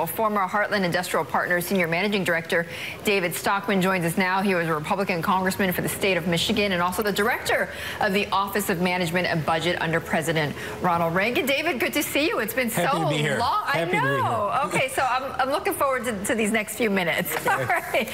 Former Heartland Industrial Partners Senior Managing Director David Stockman joins us now. He was a Republican congressman for the state of Michigan and also the director of the Office of Management and Budget under President Ronald Reagan. David, good to see you. It's been so long. I know. Okay, so I'm looking forward to these next few minutes. All right.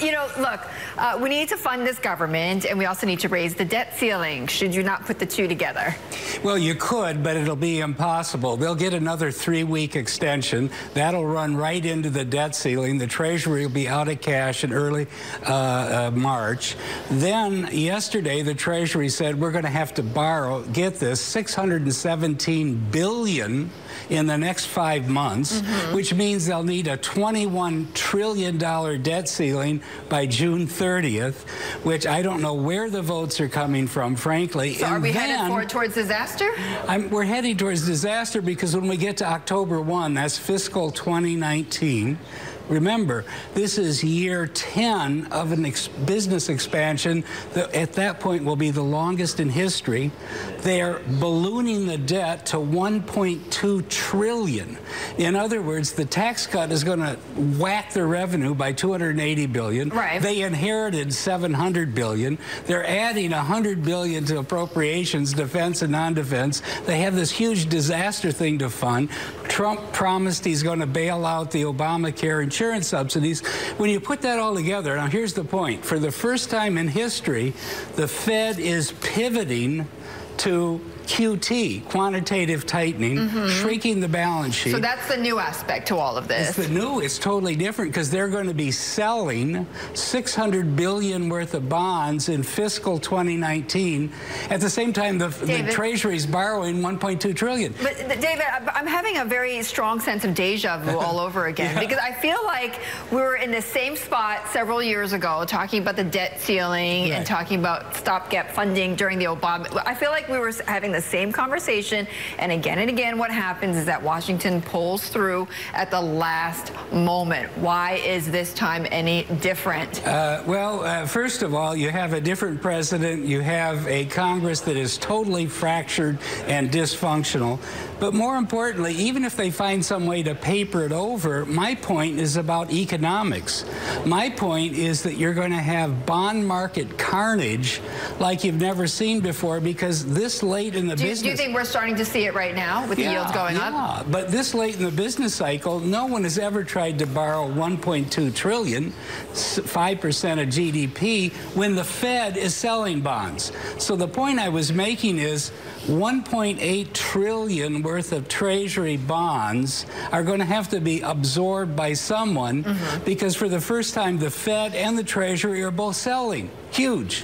You know, look, we need to fund this government, and we also need to raise the debt ceiling. Should you not put the two together? Well, you could, but it'll be impossible. They'll get another 3-week extension. That'll run right into the debt ceiling. The Treasury will be out of cash in early March. Then yesterday, the Treasury said we're going to have to borrow, get this, $617 billion in the next 5 months, which means they'll need a $21 trillion debt ceiling by June 30th, which I don't know where the votes are coming from, frankly. So are we headed towards disaster? We're heading towards disaster because when we get to October 1, that's fiscal 2019, remember, this is year 10 of a business expansion that at that point will be the longest in history. They're ballooning the debt to $1.2 trillion. In other words, the tax cut is going to whack their revenue by $280 billion. Right. They inherited $700 billion. They're adding $100 billion to appropriations, defense and non-defense. They have this huge disaster thing to fund. Trump promised he's going to bail out the Obamacare insurance subsidies. When you put that all together, now here's the point. For the first time in history, the Fed is pivoting to QT, quantitative tightening, shrinking the balance sheet. So that's the new aspect to all of this. It's totally different because they're going to be selling $600 billion worth of bonds in fiscal 2019. At the same time, the Treasury's borrowing $1.2 trillion. But David, I'm having a very strong sense of deja vu all over again because I feel like we were in the same spot several years ago talking about the debt ceiling and talking about stopgap funding during the Obama. I feel like we were having the same conversation, and again, what happens is that Washington pulls through at the last moment. Why is this time any different? First of all, you have a different president. You have a Congress that is totally fractured and dysfunctional. But more importantly, even if they find some way to paper it over, my point is about economics. My point is that you're going to have bond market carnage like you've never seen before because this late in the business... Do you think we're starting to see it right now with the yields going up? Yeah, but this late in the business cycle, no one has ever tried to borrow $1.2 trillion, 5% of GDP, when the Fed is selling bonds. So the point I was making is $1.8 trillion worth of Treasury bonds are going to have to be absorbed by someone because for the first time, the Fed and the Treasury are both selling. Huge.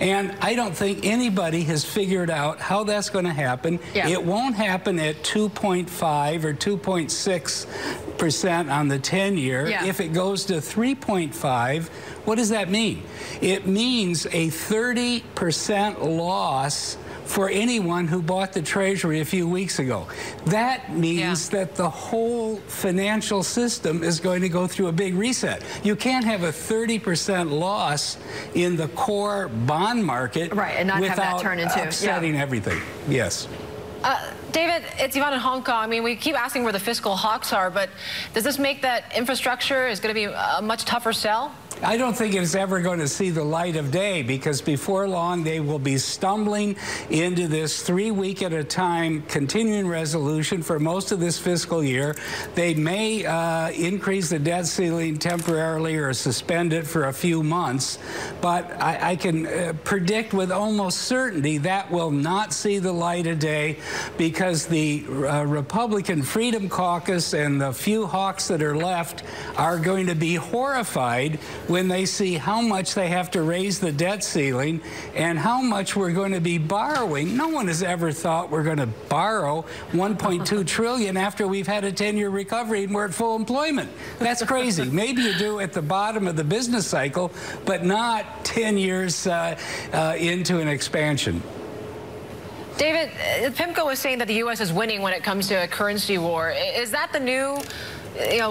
And I don't think anybody has figured out how that's going to happen. It won't happen at 2.5 or 2.6% on the 10-year. If it goes to 3.5, what does that mean? It means a 30% loss for anyone who bought the Treasury a few weeks ago. That means that the whole financial system is going to go through a big reset. You can't have a 30% loss in the core bond market and not have that turn into upsetting everything. Yes. David, it's Yvonne in Hong Kong. I mean, we keep asking where the fiscal hawks are, but does this make that infrastructure is going to be a much tougher sell? I don't think it's ever going to see the light of day because before long they will be stumbling into this 3-week at a time continuing resolution for most of this fiscal year. They may increase the debt ceiling temporarily or suspend it for a few months, but I can predict with almost certainty that will not see the light of day because the Republican Freedom Caucus and the few hawks that are left are going to be horrified when they see how much they have to raise the debt ceiling and how much we're going to be borrowing. No one has ever thought we're going to borrow $1.2 trillion after we've had a 10-year recovery and we're at full employment. That's crazy. Maybe you do at the bottom of the business cycle, but not 10 years into an expansion. David, PIMCO was saying that the U.S. is winning when it comes to a currency war. Is that the new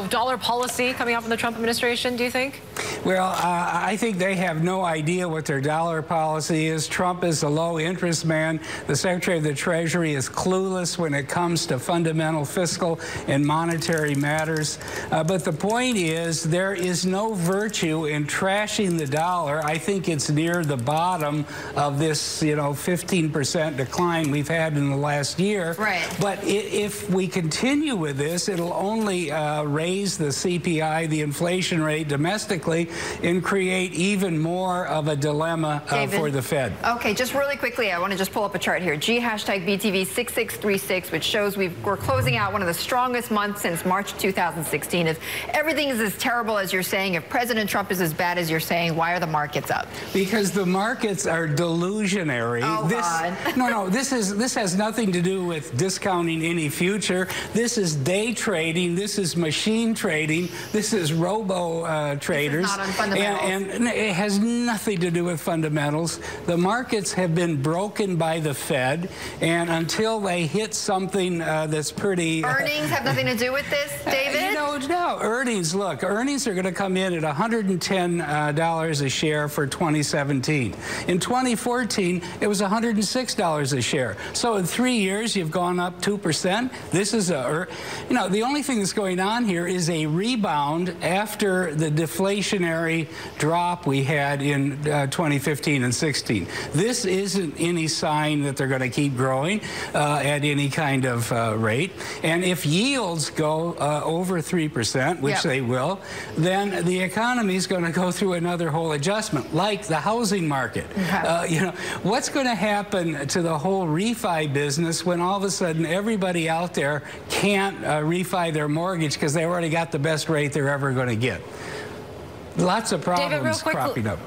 dollar policy coming out from the Trump administration, do you think? Well, I think they have no idea what their dollar policy is. Trump is a low-interest man. The Secretary of the Treasury is clueless when it comes to fundamental fiscal and monetary matters. But the point is, there is no virtue in trashing the dollar. I think it's near the bottom of this, 15% decline we've had in the last year. Right. But if we continue with this, it'll only raise the CPI, the inflation rate domestically, and create even more of a dilemma for the Fed. Okay, just really quickly, I want to just pull up a chart here. G#BTV6636, which shows we're closing out one of the strongest months since March 2016. If everything is as terrible as you're saying, if President Trump is as bad as you're saying, why are the markets up? Because the markets are delusionary. Oh, God. No, this has nothing to do with discounting any future. This is day trading. This is machine trading. This is robo traders. This is not on fundamentals. And it has nothing to do with fundamentals. The markets have been broken by the Fed, and until they hit something that's pretty... Earnings have nothing to do with this, David? No, earnings are going to come in at $110 a share for 2017. In 2014, it was $106 a share. So in 3 years, you've gone up 2%. This is the only thing that's going on here is a rebound after the deflationary drop we had in 2015 and 16. This isn't any sign that they're going to keep growing at any kind of rate. And if yields go over 3%, which they will, then the economy is going to go through another whole adjustment, like the housing market. Okay. What's going to happen to the whole refi business when all of a sudden everybody out there can't refi their mortgage because they already got the best rate they're ever going to get? Lots of problems cropping up.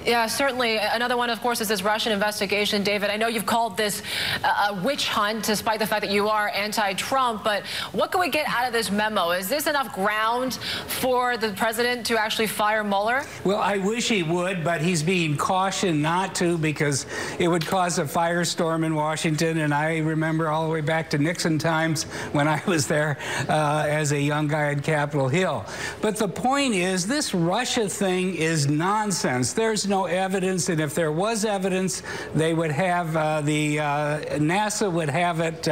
Yeah, certainly. Another one, of course, is this Russian investigation. David, I know you've called this a witch hunt, despite the fact that you are anti-Trump, but what can we get out of this memo? Is this enough ground for the president to actually fire Mueller? Well, I wish he would, but he's being cautioned not to because it would cause a firestorm in Washington, and I remember all the way back to Nixon times when I was there as a young guy at Capitol Hill. But the point is, this Russia thing is nonsense. There's no evidence, and if there was evidence, they would have NASA would have it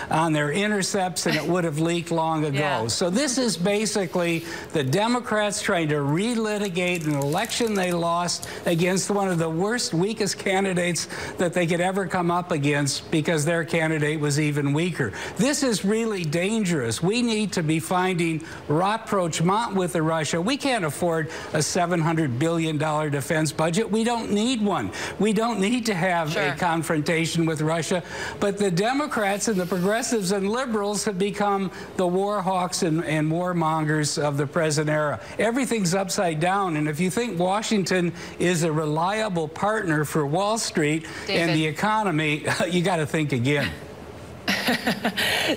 on their intercepts, and it would have leaked long ago. Yeah. So this is basically the Democrats trying to relitigate an election they lost against one of the worst, weakest candidates that they could ever come up against because their candidate was even weaker. This is really dangerous. We need to be finding rapprochement with Russia. We can't afford a $700 billion defense budget. We don't need one. We don't need to have a confrontation with Russia. But the Democrats and the progressives and liberals have become the war hawks and warmongers of the present era. Everything's upside down. And if you think Washington is a reliable partner for Wall Street and the economy, you got to think again.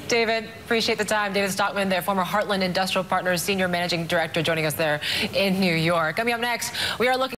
David, appreciate the time. David Stockman there, former Heartland Industrial Partners Senior Managing Director, joining us there in New York. Coming up next, we are looking